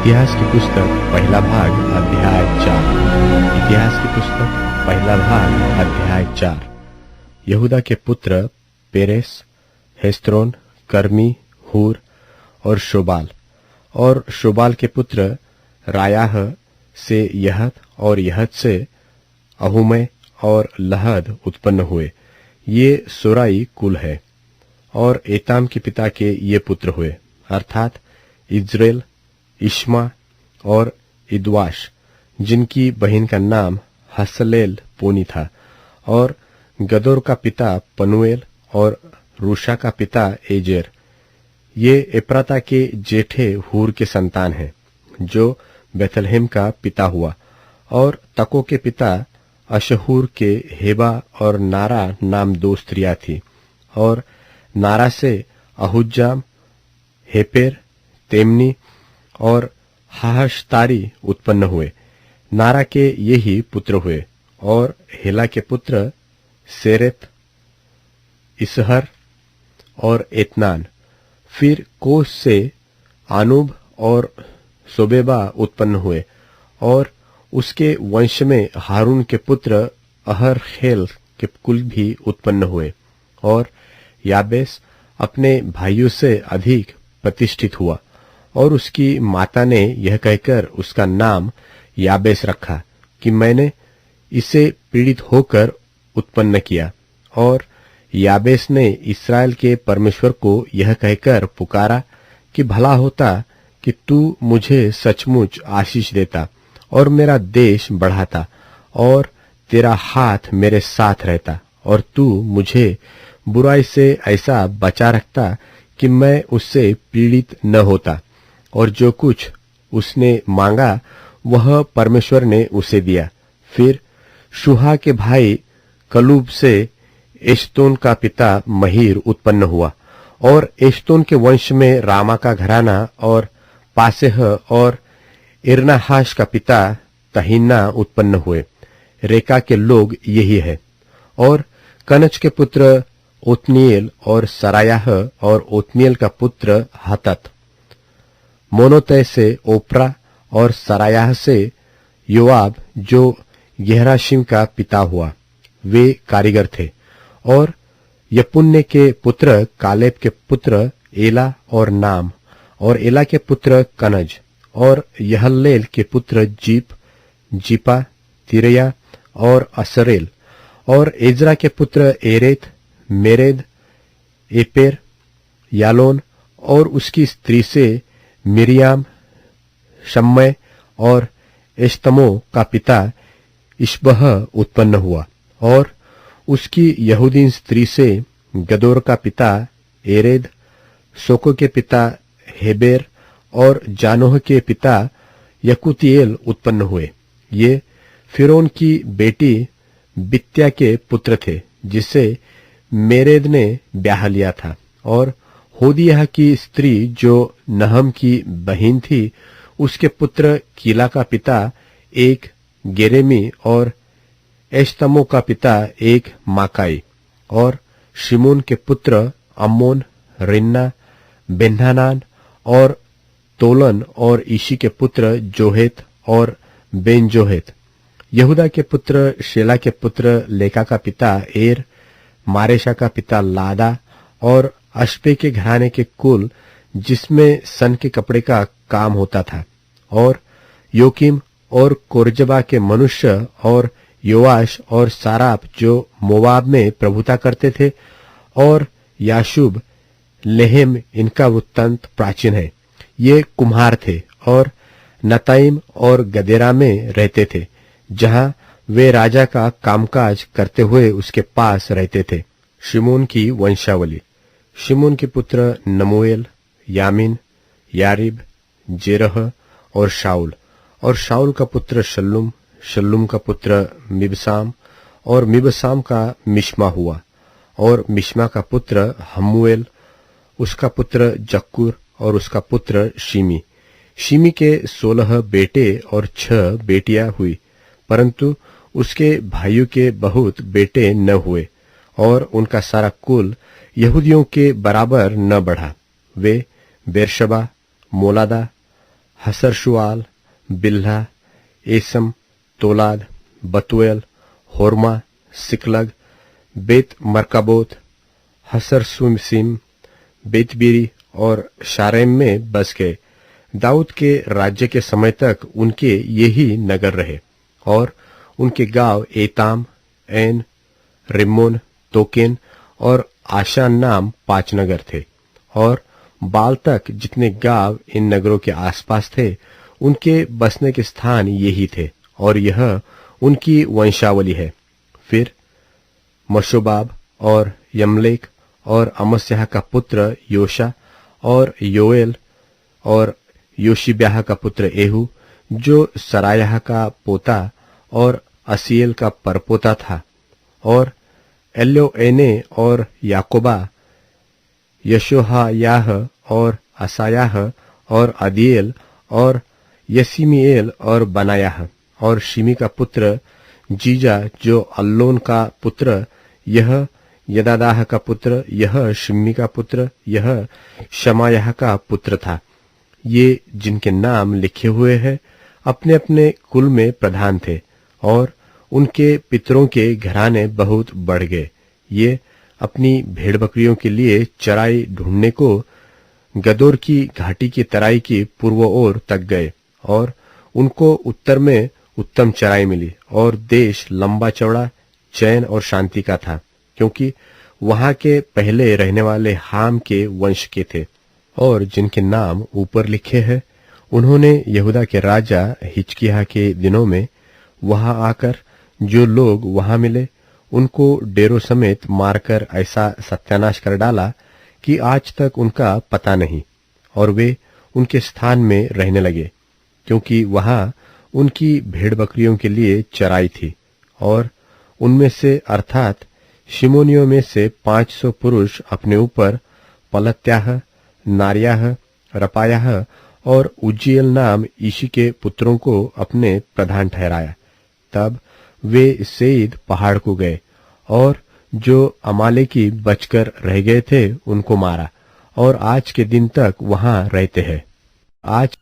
इतिहास की पुस्तक पहला भाग अध्याय 4। इतिहास की पुस्तक पहला भाग अध्याय 4। यहूदा के पुत्र पेरेस, हेस्रोन, कर्मी, हूर और शोबाल। और शोबाल के पुत्र रायाह से यहत, और यहत से अहुमै और लहद उत्पन्न हुए। ये सोराई कुल है। और एताम के पिता के ये पुत्र हुए, अर्थात इज्रेल, इश्मा और इद्वाश, जिनकी बहन का नाम हसलेल पोनी था। और गदोर का पिता पनुएल और रूशा का पिता एजेर। ये एप्राता के जेठे हूर के संतान हैं, जो बेथलहेम का पिता हुआ। और तको के पिता अशहूर के हेबा और नारा नाम दो स्त्रियां थी। और नारा से अहुज्जाम, हेपेर, तेमनी और हाहशतारी उत्पन्न हुए। नारा के ये ही पुत्र हुए। और हेला के पुत्र सेरेत, इसहर और एतनान। फिर कोस से आनुब और सोबेबा उत्पन्न हुए। और उसके वंश में हारून के पुत्र अहरखेल के कुल भी उत्पन्न हुए। और याबेस अपने भाइयों से अधिक प्रतिष्ठित हुआ। और उसकी माता ने यह कहकर उसका नाम याबेस रखा कि मैंने इसे पीड़ित होकर उत्पन्न किया। और याबेस ने इस्राएल के परमेश्वर को यह कहकर पुकारा कि भला होता कि तू मुझे सचमुच आशीष देता और मेरा देश बढ़ाता, और तेरा हाथ मेरे साथ रहता, और तू मुझे बुराई से ऐसा बचा रखता कि मैं उससे पीड़ित न होता। और जो कुछ उसने मांगा वह परमेश्वर ने उसे दिया। फिर शुहा के भाई कलूब से एश्तोन का पिता महीर उत्पन्न हुआ। और एश्तोन के वंश में रामा का घराना और पासेह और इरनाहाश का पिता तहिन्ना उत्पन्न हुए। रेका के लोग यही है। और कनज के पुत्र ओत्निएल और सरायाह, और ओत्निएल का पुत्र हतत। मोनोतै से ओप्रा, और सरायाह से योआब, जो गेहराशिम का पिता हुआ। वे कारीगर थे। और यपुन्ने के पुत्र कालेब के पुत्र एला और नाम, और एला के पुत्र कनज। और यहल्लेल के पुत्र जीप, जीपा, तिरया और असरेल। और एजरा के पुत्र एरेत, मेरेद, एपेर, यालोन, और उसकी स्त्री से मिरियाम, शम्मै और एश्तमो का पिता इश्बह उत्पन्न हुआ। और उसकी यहूदीन स्त्री से गदोर का पिता एरेद, सोको के पिता हेबेर और जानोह के पिता यकुतिएल उत्पन्न हुए। ये फिरौन की बेटी बित्या के पुत्र थे, जिसे मेरेद ने ब्याह लिया था। और होदियह की स्त्री जो नहम की बहन थी, उसके पुत्र कीला का पिता एक गेरेमी, और एश्तमो का पिता एक माकाई। और शिमोन के पुत्र अम्मोन, रिन्ना, बेन्हानान और तोलन, और ईशी के पुत्र जोहेत और बेन जोहेत। यहूदा के पुत्र शेला के पुत्र लेका का पिता एर, मारेशा का पिता लादा, और अश्पे के घराने के कुल, जिसमें सन के कपड़े का काम होता था। और योकीम और कोरजबा के मनुष्य, और योआश और साराप, जो मोवाब में प्रभुता करते थे, और याशुब, लेहेम, इनका वृत्तांत प्राचीन है। ये कुम्हार थे और नताइम और गदेरा में रहते थे, जहां वे राजा का कामकाज करते हुए उसके पास रहते थे। शिमोन की वंशावली। शिमोन के पुत्र नमूएल, यामीन, यारिब, जेरह और शाऊल। और शाऊल का पुत्र शल्लुम, शल्लुम का पुत्र मिबसाम, और मिबसाम का मिश्मा हुआ। और मिश्मा का पुत्र हम्मुएल, उसका पुत्र जक्कुर, और उसका पुत्र शिमी। शिमी के 16 बेटे और 6 बेटियां हुई, परंतु उसके भाइयों के बहुत बेटे न हुए, और उनका सारा कुल यहूदियों के बराबर न बढ़ा। वे बेरशबा, मोलादा, हसरशुआल, बिल्हा, एसम, तोलाद, बतुएल, होरमा, सिकलग, बेत मरकाबोत, हसरसुसिम, बेतबीरी और शारेम में बस गए। दाऊद के राज्य के समय तक उनके यही नगर रहे और उनके गांव एताम, एन, रिम्मोन, तोकेन और आशान नाम 5 नगर थे। और बाल तक जितने गांव इन नगरों के आसपास थे उनके बसने के स्थान यही थे और यह उनकी वंशावली है। फिर मशोबाब और यमलेक और अमस्याह का पुत्र योशा और योएल और योशिब्याह का पुत्र एहू जो सरायाह का पोता और असीएल का परपोता था, और एल्योएने और याकोबा, यशोहायाह और असायाह और अदीएल और यसीमिएल और बनायाह और शिमी का पुत्र जीजा जो अल्लोन का पुत्र, यह यदादाह का पुत्र, यह शिम्मी का पुत्र, यह शमायाह का पुत्र था। ये जिनके नाम लिखे हुए हैं अपने अपने कुल में प्रधान थे और उनके पितरों के घराने बहुत बढ़ गए। ये अपनी भेड़ बकरियों के लिए चराई ढूंढने को गदोर की घाटी की तराई की पूर्व ओर तक गए और उनको उत्तर में उत्तम चराई मिली और देश लंबा चौड़ा, चैन और शांति का था, क्योंकि वहां के पहले रहने वाले हाम के वंश के थे। और जिनके नाम ऊपर लिखे हैं उन्होंने यहूदा के राजा हिजकिय्याह के दिनों में वहां आकर जो लोग वहां मिले उनको डेरों समेत मारकर ऐसा सत्यानाश कर डाला कि आज तक उनका पता नहीं, और वे उनके स्थान में रहने लगे, क्योंकि वहां उनकी भेड़ बकरियों के लिए चराई थी। और उनमें से अर्थात शिमोनियों में से 500 पुरुष अपने ऊपर पलत्याह, नारियाह, रपायाह और उज्जीएल नाम ईशी के पुत्रों को अपने प्रधान ठहराया। तब वे सेईद पहाड़ को गए और जो अमालेकी बचकर रह गए थे उनको मारा और आज के दिन तक वहां रहते हैं। आज